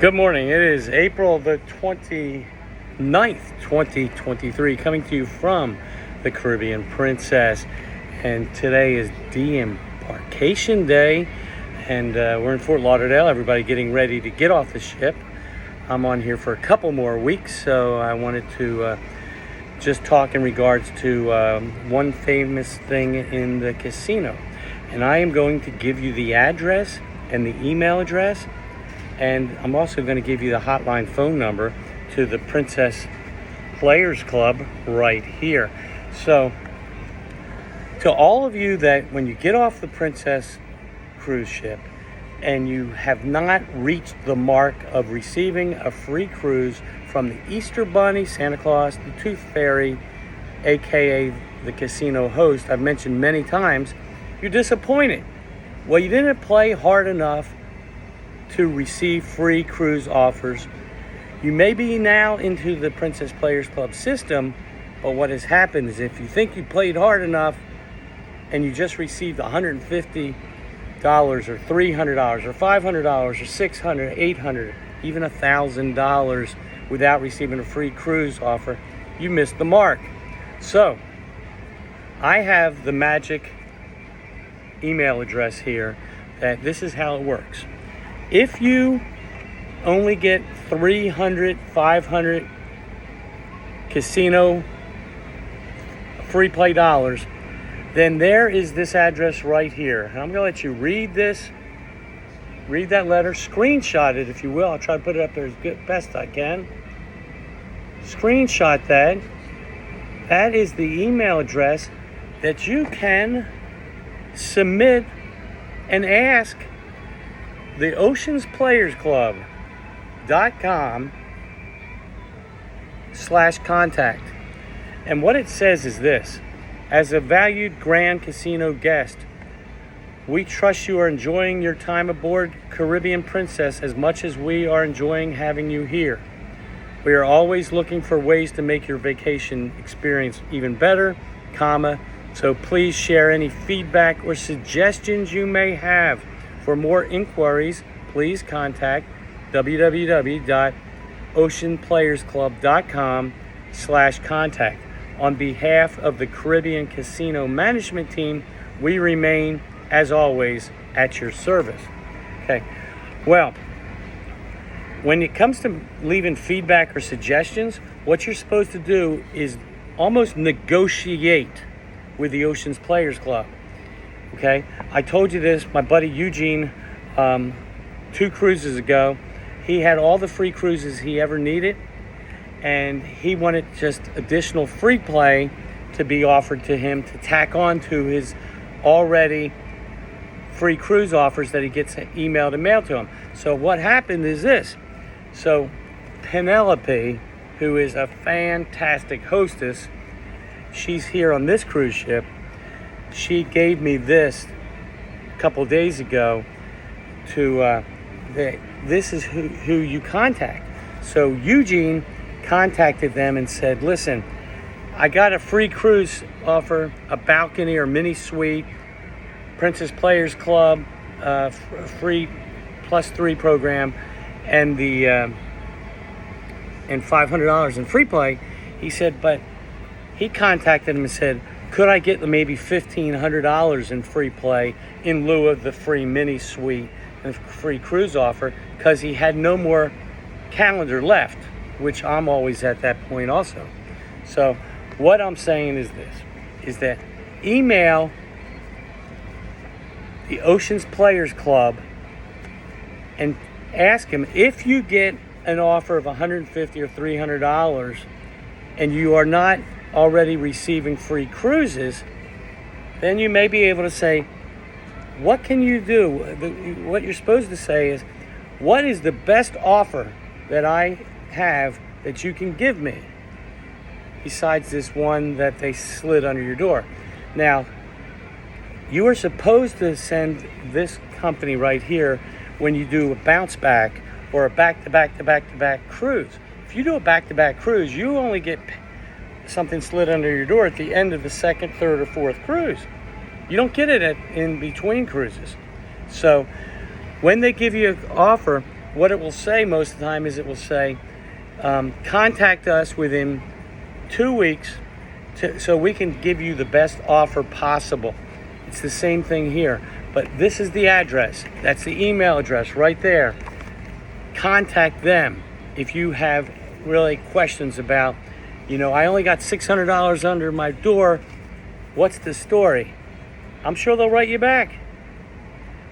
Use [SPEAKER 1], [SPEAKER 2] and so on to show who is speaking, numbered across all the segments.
[SPEAKER 1] Good morning. It is April the 29th, 2023, coming to you from the Caribbean Princess. And today is de-embarkation day, and we're in Fort Lauderdale. Everybody getting ready to get off the ship. I'm on here for a couple more weeks, so I wanted to just talk in regards to one famous thing in the casino. And I am going to give you the address and the email address. And I'm also going to give you the hotline phone number to the Princess Players Club right here. So, to all of you that when you get off the Princess cruise ship and you have not reached the mark of receiving a free cruise from the Easter Bunny, Santa Claus, the Tooth Fairy, aka the casino host, I've mentioned many times, you're disappointed. Well, you didn't play hard enough to receive free cruise offers. You may be now into the Princess Players Club system, but what has happened is if you think you played hard enough and you just received $150 or $300 or $500 or $600, $800, even $1,000 without receiving a free cruise offer, you missed the mark. So I have the magic email address here that this is how it works. If you only get 300, 500 casino free play dollars, then there is this address right here. And I'm going to let you read this, read that letter, screenshot it if you will. I'll try to put it up there as best I can. Screenshot that. That is the email address that you can submit and ask the oceansplayers.com/contact. And what it says is this: as a valued Grand Casino guest, we trust you are enjoying your time aboard Caribbean Princess as much as we are enjoying having you here. We are always looking for ways to make your vacation experience even better, so please share any feedback or suggestions you may have. For more inquiries, please contact www.oceanplayersclub.com/contact. On behalf of the Caribbean Casino Management Team, we remain, as always, at your service. Okay, well, when it comes to leaving feedback or suggestions, what you're supposed to do is almost negotiate with the Oceans Players Club. Okay, I told you this, my buddy Eugene, 2 cruises ago, he had all the free cruises he ever needed, and he wanted just additional free play to be offered to him to tack on to his already free cruise offers that he gets emailed and mailed to him. So what happened is this. So Penelope, who is a fantastic hostess, she's here on this cruise ship. She gave me this a couple days ago to, this is who you contact. So Eugene contacted them and said, listen, I got a free cruise offer, a balcony or mini suite, Princess Players Club, free +3 program, and the and $500 in free play. He said, but he contacted him and said, could I get maybe $1,500 in free play in lieu of the free mini suite and free cruise offer, because he had no more calendar left, which I'm always at that point also. So what I'm saying is this, is that email the Oceans Players Club and ask him if you get an offer of $150 or $300 and you are not already receiving free cruises, then you may be able to say, what can you do? What you're supposed to say is, what is the best offer that I have that you can give me besides this one that they slid under your door? Now, you are supposed to send this company right here when you do a bounce back or a back-to-back cruise. If you do a back-to-back cruise, you only get something slid under your door at the end of the 2nd, 3rd, or 4th cruise. You don't get it in between cruises. So when they give you an offer, what it will say most of the time is it will say, contact us within 2 weeks so we can give you the best offer possible. It's the same thing here, but this is the address. That's the email address right there. Contact them if you have really questions about, I only got $600 under my door. What's the story? I'm sure they'll write you back.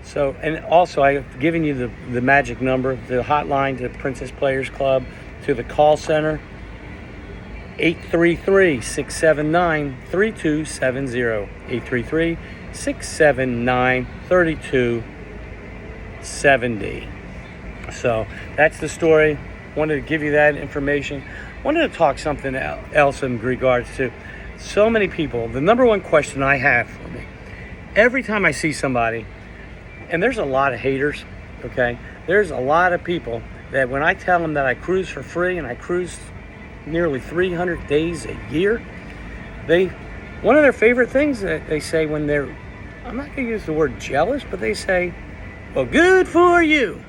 [SPEAKER 1] So, and also I've given you the magic number, the hotline to Princess Players Club, to the call center, 833-679-3270, 833-679-3270. So that's the story. Wanted to give you that information. Wanted to talk something else in regards to so many people. The number one question I have for me, every time I see somebody, and there's a lot of haters, okay? There's a lot of people that when I tell them that I cruise for free and I cruise nearly 300 days a year, one of their favorite things that they say when they're, I'm not going to use the word jealous, but they say, well, good for you.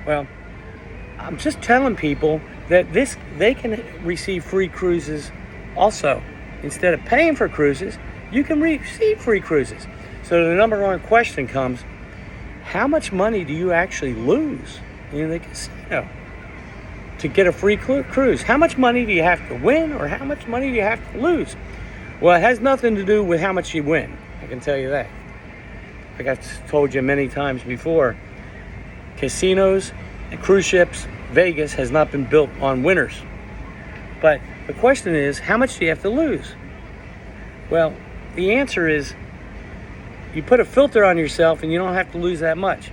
[SPEAKER 1] Well, I'm just telling people that they can receive free cruises also. Instead of paying for cruises, you can receive free cruises. So the number one question comes, how much money do you actually lose in the casino to get a free cruise? How much money do you have to win, or how much money do you have to lose? Well, it has nothing to do with how much you win. I can tell you that. Like I've told you many times before, casinos and cruise ships, Vegas has not been built on winners. But the question is, how much do you have to lose? Well, the answer is, you put a filter on yourself and you don't have to lose that much.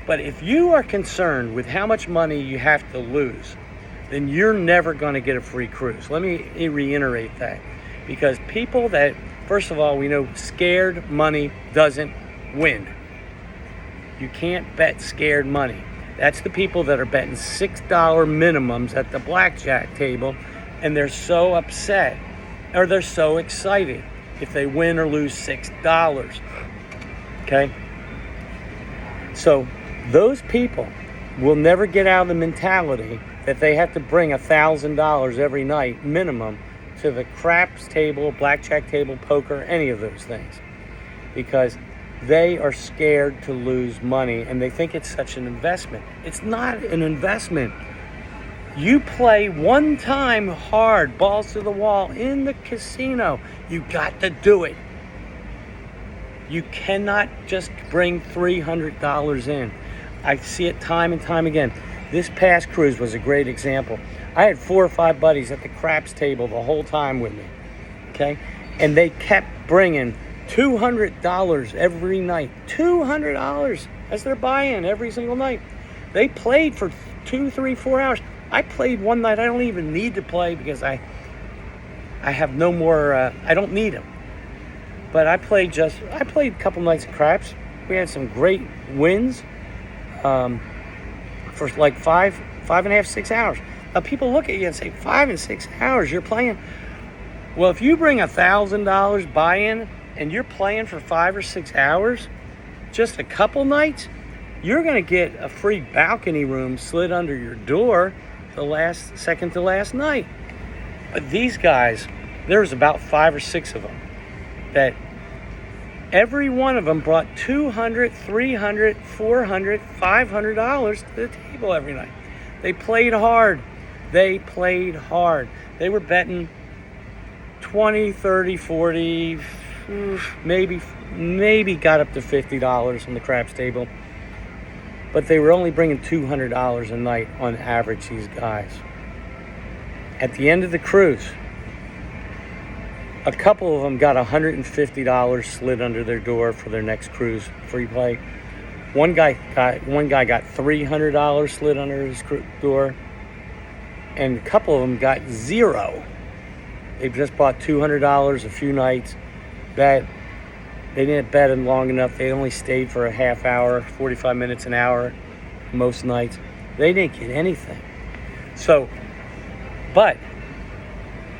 [SPEAKER 1] But if you are concerned with how much money you have to lose, then you're never going to get a free cruise. Let me reiterate that. Because people that, first of all, we know scared money doesn't win. You can't bet scared money. That's the people that are betting $6 minimums at the blackjack table, and they're so upset, or they're so excited if they win or lose $6. Okay? So those people will never get out of the mentality that they have to bring $1,000 every night minimum to the craps table, blackjack table, poker, any of those things, because they are scared to lose money and they think it's such an investment. It's not an investment. You play one time hard, balls to the wall in the casino. You got to do it. You cannot just bring $300 in. I see it time and time again. This past cruise was a great example. I had 4 or 5 buddies at the craps table the whole time with me, okay? And they kept bringing $200 every night. $200 as their buy-in every single night. They played for 2, 3, 4 hours. I played one night. I don't even need to play because I have no more, I don't need them. But I played a couple nights of craps. We had some great wins for like 5.5, 6 hours. Now people look at you and say, 5 and 6 hours, you're playing. Well, if you bring $1,000 buy-in and you're playing for 5 or 6 hours, just a couple nights, you're going to get a free balcony room slid under your door the second to last night. But these guys, there's about 5 or 6 of them that every one of them brought $200, $300, $400, $500 to the table every night. They played hard. They were betting 20, 30, 40, maybe got up to $50 on the craps table. But they were only bringing $200 a night on average, these guys. At the end of the cruise, a couple of them got $150 slid under their door for their next cruise free play. One guy got $300 slid under his door, and a couple of them got $0. They just bought $200 a few nights. They didn't bet in long enough. They only stayed for a half hour, 45 minutes, an hour, most nights. They didn't get anything. So, but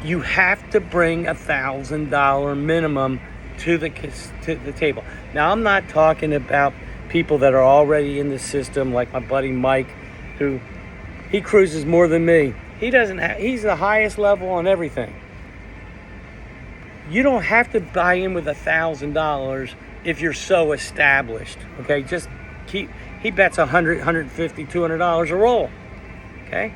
[SPEAKER 1] you have to bring $1,000 minimum to the table. Now, I'm not talking about people that are already in the system, like my buddy Mike who he cruises more than me. He's the highest level on everything. You don't have to buy in with $1,000 if you're so established. Okay, he bets $100, $150, $200 a roll. Okay,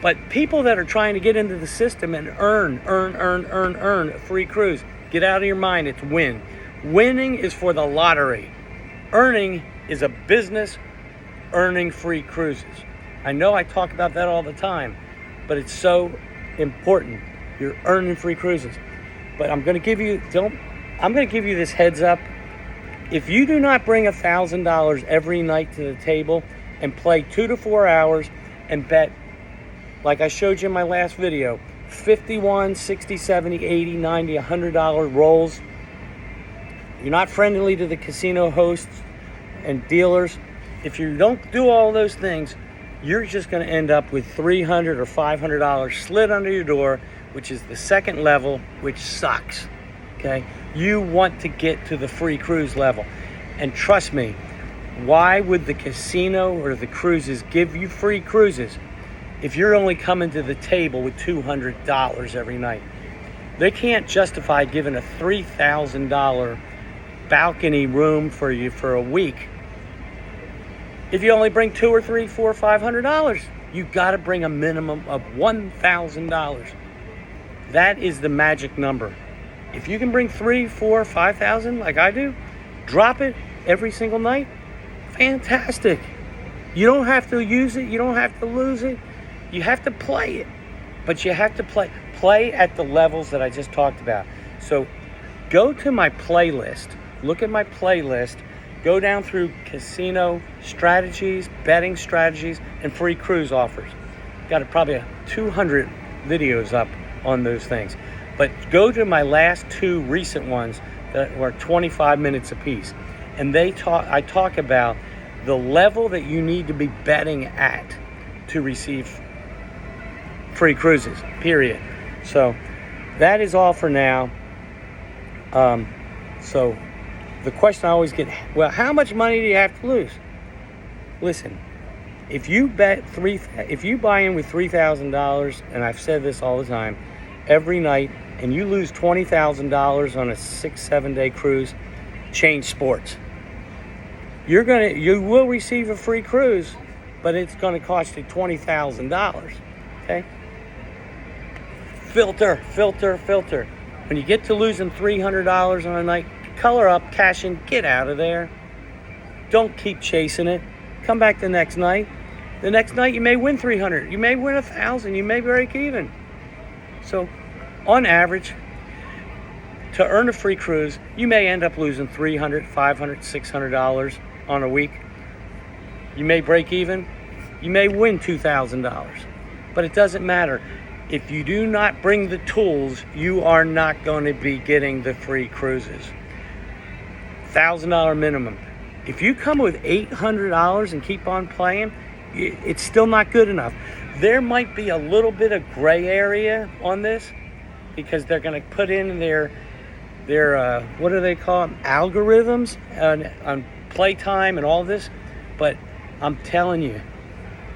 [SPEAKER 1] but people that are trying to get into the system and earn a free cruise, get out of your mind. It's win. Winning is for the lottery. Earning is a business. Earning free cruises. I know I talk about that all the time, but it's so important. You're earning free cruises. But I'm going to give you this heads up. If you do not bring $1,000 every night to the table and play 2 to 4 hours and bet, like I showed you in my last video, $51, $60, $70, $80, $90, $100 rolls, you're not friendly to the casino hosts and dealers. If you don't do all those things, you're just going to end up with $300 or $500 slid under your door, which is the second level, which sucks. Okay? You want to get to the free cruise level. And trust me, why would the casino or the cruises give you free cruises if you're only coming to the table with $200 every night? They can't justify giving a $3,000 balcony room for you for a week if you only bring $200 or $300, $400, $500. You got to bring a minimum of $1,000. That is the magic number. If you can bring $3,000, $4,000, $5,000 like I do, drop it every single night. Fantastic. You don't have to use it. You don't have to lose it. You have to play it, but you have to play at the levels that I just talked about. So go to my playlist. Look at my playlist. Go down through casino strategies, betting strategies, and free cruise offers. Got probably 200 videos up on those things. But go to my last 2 recent ones that were 25 minutes apiece. And I talk about the level that you need to be betting at to receive free cruises, period. So that is all for now. So the question I always get, well, how much money do you have to lose? Listen, if you buy in with $3,000, and I've said this all the time, every night, and you lose $20,000 on a 6-7 day cruise, change sports. You will receive a free cruise, but it's going to cost you $20,000. Okay? Filter. When you get to losing $300 on a night, color up, cash in, get out of there. Don't keep chasing it. Come back the next night. The next night you may win $300. You may win $1,000. You may break even. So, on average, to earn a free cruise, you may end up losing $300, $500, $600 on a week. You may break even. You may win $2,000. But it doesn't matter. If you do not bring the tools, you are not going to be getting the free cruises. $1,000 minimum. If you come with $800 and keep on playing, it's still not good enough. There might be a little bit of gray area on this because they're going to put in their what do they call them? Algorithms on playtime and all this. But I'm telling you,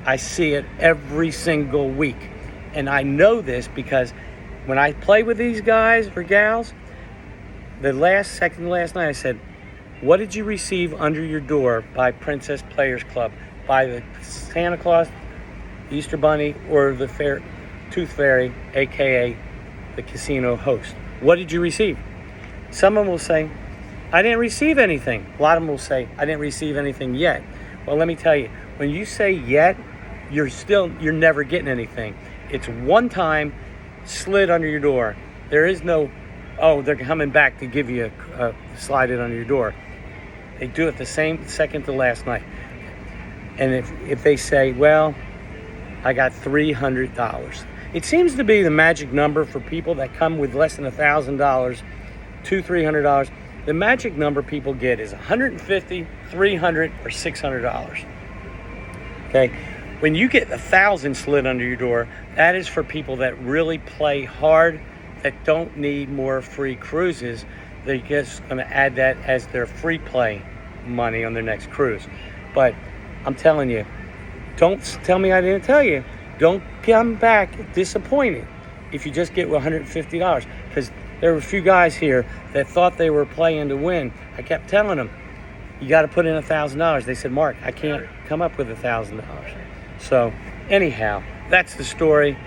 [SPEAKER 1] I see it every single week. And I know this because when I play with these guys or gals, the last night I said, what did you receive under your door by Princess Players Club? By the Santa Claus, Easter Bunny, or the Tooth Fairy, aka the casino host? What did you receive? Some of them will say, I didn't receive anything. A lot of them will say, I didn't receive anything yet. Well, let me tell you, when you say yet, you're never getting anything. It's one time slid under your door. There is no, oh, they're coming back to give you slide it under your door. They do it the same second to last night. And if they say, well, I got $300. It seems to be the magic number for people that come with less than $1,000, $200, $300. The magic number people get is $150, $300, or $600. Okay? When you get 1,000 slid under your door, that is for people that really play hard, that don't need more free cruises. They're just going to add that as their free play money on their next cruise. But I'm telling you, Don't tell me I didn't tell you. Don't come back disappointed if you just get $150, because there were a few guys here that thought they were playing to win. I kept telling them, you got to put in $1,000. They said, Mark, I can't come up with $1,000. So anyhow, that's the story.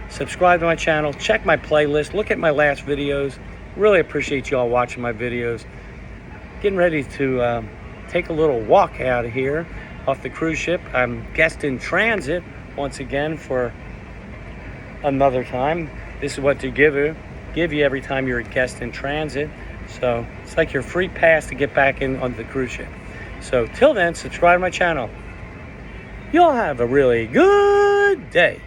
[SPEAKER 1] Subscribe to my channel, check my playlist, look at my last videos. Really appreciate you all watching my videos. Getting ready to take a little walk out of here off the cruise ship. I'm guest in transit once again for another time. This is what to give you every time you're a guest in transit. So it's like your free pass to get back in on the cruise ship. So till then, subscribe to my channel. Y'all have a really good day.